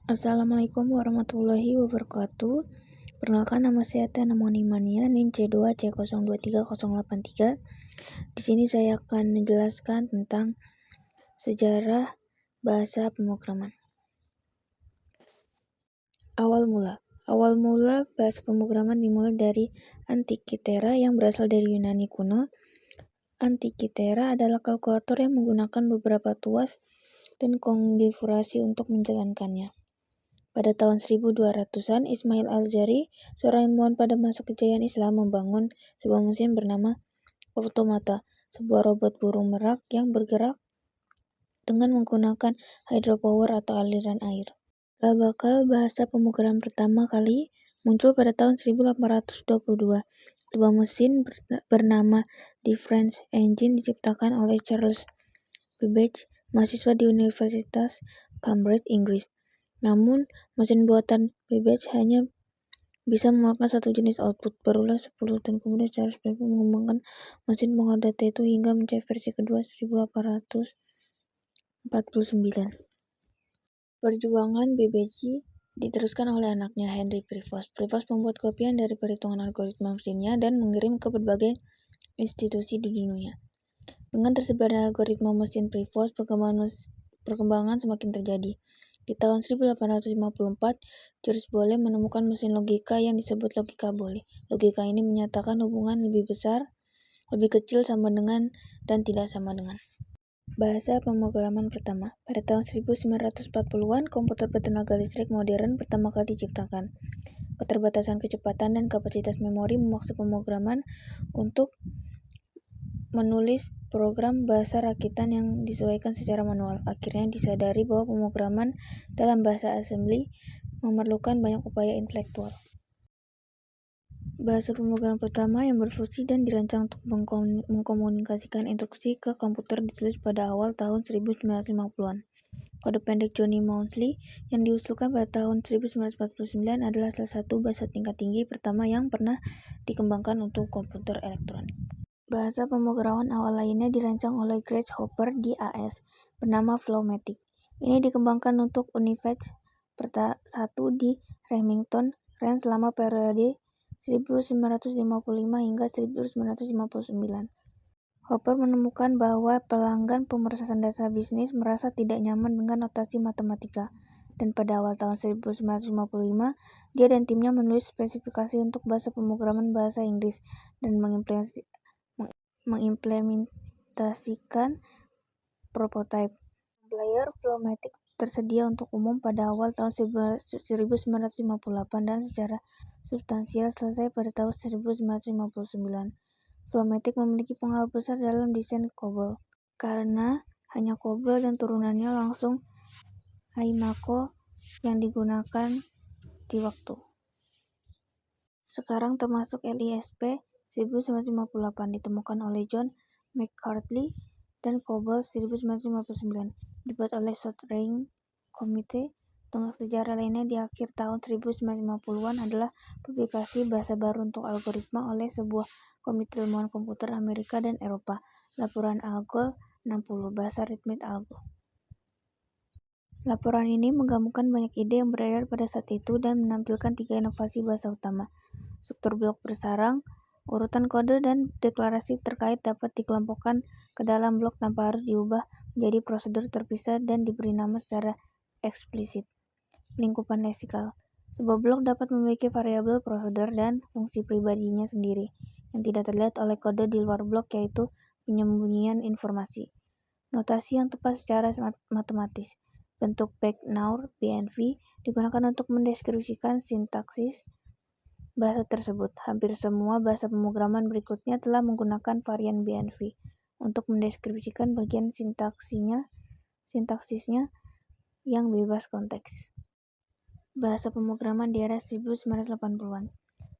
Assalamualaikum warahmatullahi wabarakatuh. Perkenalkan, nama saya Tena Monimania, NIM C2C023083. Di sini saya akan menjelaskan tentang sejarah bahasa pemrograman. Awal mula bahasa pemrograman dimulai dari Antikythera yang berasal dari Yunani kuno. Antikythera adalah kalkulator yang menggunakan beberapa tuas dan konfigurasi untuk menjalankannya. Pada tahun 1200-an, Ismail Al-Jari, seorang ilmuwan pada masa kejayaan Islam, membangun sebuah mesin bernama automata, sebuah robot burung merak yang bergerak dengan menggunakan hydropower atau aliran air. Bakal bahasa pemrograman pertama kali muncul pada tahun 1822. Sebuah mesin bernama Difference Engine diciptakan oleh Charles Babbage, mahasiswa di Universitas Cambridge, Inggris. Namun, mesin buatan Babbage hanya bisa mengeluarkan satu jenis output. Barulah 10 tahun kemudian Charles Babbage mengembangkan mesin pengolahan data itu hingga mencapai versi kedua 1849. Perjuangan Babbage diteruskan oleh anaknya Henry Prevost. Prevost membuat kopian dari perhitungan algoritma mesinnya dan mengirim ke berbagai institusi di dunia. Dengan tersebarnya algoritma mesin Prevost, perkembangan semakin terjadi. Di tahun 1854, George Boole menemukan mesin logika yang disebut logika Boole. Logika ini menyatakan hubungan lebih besar, lebih kecil sama dengan, dan tidak sama dengan. Bahasa pemrograman pertama. Pada tahun 1940-an, komputer bertenaga listrik modern pertama kali diciptakan. Keterbatasan kecepatan dan kapasitas memori memaksa pemrograman untuk menulis program bahasa rakitan yang disesuaikan secara manual. Akhirnya disadari bahwa pemrograman dalam bahasa assembly memerlukan banyak upaya intelektual. Bahasa pemrograman pertama yang berfungsi dan dirancang untuk mengkomunikasikan instruksi ke komputer ditulis pada awal tahun 1950-an. Kode pendek Johnny Maunsell yang diusulkan pada tahun 1949 adalah salah satu bahasa tingkat tinggi pertama yang pernah dikembangkan untuk komputer elektronik. Bahasa pemrograman awal lainnya dirancang oleh Grace Hopper di AS, bernama Flowmatic. Ini dikembangkan untuk UNIVAC 1 di Remington Rand selama periode 1955 hingga 1959. Hopper menemukan bahwa pelanggan pemrosesan data bisnis merasa tidak nyaman dengan notasi matematika, dan pada awal tahun 1955, dia dan timnya menulis spesifikasi untuk bahasa pemrograman bahasa Inggris dan mengimplementasikan prototipe. Player Flowmatic tersedia untuk umum pada awal tahun 1958 dan secara substansial selesai pada tahun 1959. Flowmatic memiliki pengaruh besar dalam desain COBOL, karena hanya COBOL dan turunannya langsung IMACO yang digunakan di waktu sekarang, termasuk LISP 1958 ditemukan oleh John McCarthy dan COBOL 1959 dibuat oleh Short-Range Committee. Tonggak sejarah lainnya di akhir tahun 1950-an adalah publikasi bahasa baru untuk algoritma oleh sebuah komite ilmuwan komputer Amerika dan Eropa, laporan Algol 60, bahasa Arithmetic Algo. Laporan ini menggabungkan banyak ide yang beredar pada saat itu dan menampilkan 3 inovasi bahasa utama: struktur blok bersarang, urutan kode, dan deklarasi terkait dapat dikelompokkan ke dalam blok tanpa harus diubah menjadi prosedur terpisah dan diberi nama secara eksplisit. Lingkupan leksikal. Sebuah blok dapat memiliki variabel, prosedur, dan fungsi pribadinya sendiri yang tidak terlihat oleh kode di luar blok, yaitu penyembunyian informasi. Notasi yang tepat secara matematis. Bentuk Backnaur BNV digunakan untuk mendeskripsikan sintaksis bahasa tersebut. Hampir semua bahasa pemrograman berikutnya telah menggunakan varian BNV untuk mendeskripsikan bagian sintaksisnya yang bebas konteks. Bahasa pemrograman di era 1980-an.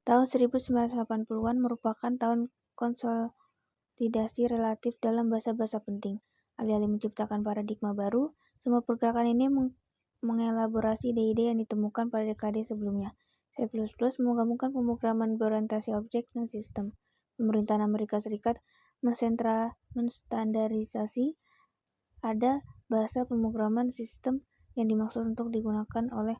Tahun 1980-an merupakan tahun konsolidasi relatif dalam bahasa-bahasa penting. Alih-alih menciptakan paradigma baru, semua pergerakan ini mengelaborasi ide-ide yang ditemukan pada dekade sebelumnya. C++ menggabungkan pemrograman berorientasi objek dan sistem. Pemerintahan Amerika Serikat menstandarisasi ada bahasa pemrograman sistem yang dimaksud untuk digunakan oleh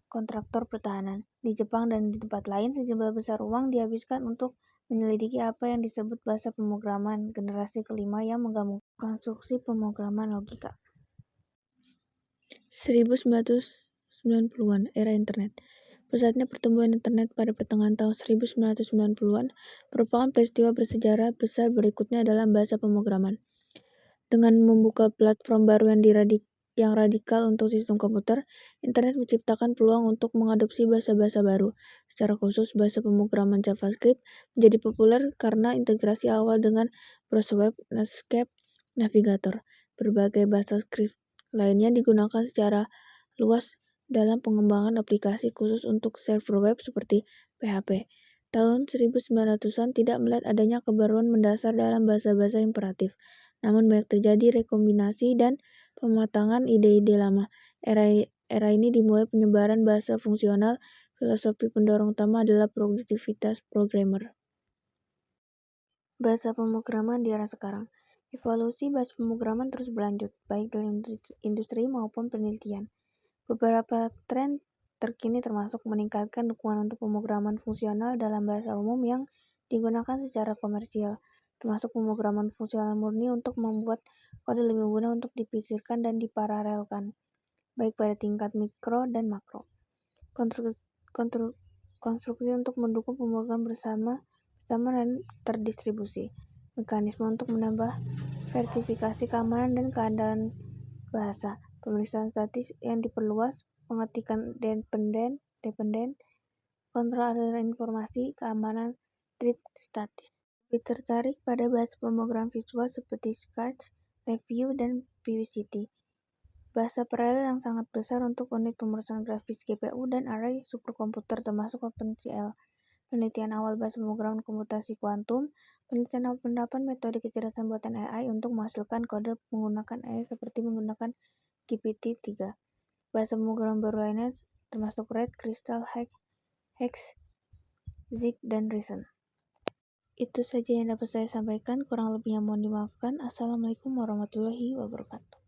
kontraktor pertahanan. Di Jepang dan di tempat lain, sejumlah besar uang dihabiskan untuk menyelidiki apa yang disebut bahasa pemrograman generasi kelima yang menggabungkan konstruksi pemrograman logika. 1990-an, era internet. Pesatnya pertumbuhan internet pada pertengahan tahun 1990-an merupakan peristiwa bersejarah besar. Berikutnya adalah bahasa pemrograman. Dengan membuka platform baru yang radikal untuk sistem komputer, internet menciptakan peluang untuk mengadopsi bahasa-bahasa baru. Secara khusus, bahasa pemrograman JavaScript menjadi populer karena integrasi awal dengan browser web, Netscape, Navigator. Berbagai bahasa script lainnya digunakan secara luas dalam pengembangan aplikasi khusus untuk server web seperti PHP. Tahun 1900-an tidak melihat adanya kebaruan mendasar dalam bahasa-bahasa imperatif, namun banyak terjadi rekombinasi dan pematangan ide-ide lama. Era ini dimulai penyebaran bahasa fungsional. Filosofi pendorong utama adalah produktivitas programmer. Bahasa pemrograman di era sekarang. Evolusi bahasa pemrograman terus berlanjut, baik dalam industri maupun penelitian. Beberapa tren terkini termasuk meningkatkan dukungan untuk pemrograman fungsional dalam bahasa umum yang digunakan secara komersial, termasuk pemrograman fungsional murni untuk membuat kode lebih mudah untuk dipikirkan dan diparalelkan, baik pada tingkat mikro dan makro. Konstruksi untuk mendukung pemrograman bersama dan terdistribusi. Mekanisme untuk menambah verifikasi keamanan dan keadaan bahasa. Pemeriksaan statis yang diperluas, pengetikan dependen, kontrol aliran informasi, keamanan thread statis. Lebih tertarik pada bahasa pemrograman visual seperti Scratch, LabVIEW, dan PyCity. Bahasa paralel yang sangat besar untuk unit pemrograman grafis GPU dan array superkomputer termasuk OpenCL. Penelitian awal bahasa pemrograman komputasi kuantum. Penelitian awal penerapan metode kecerdasan buatan AI untuk menghasilkan kode menggunakan AI seperti menggunakan GPT-3. Bahasa pemrograman baru lainnya termasuk Red, Crystal, Hex, Zig, dan Reason. Itu saja yang dapat saya sampaikan, kurang lebihnya mohon dimaafkan. Assalamualaikum warahmatullahi wabarakatuh.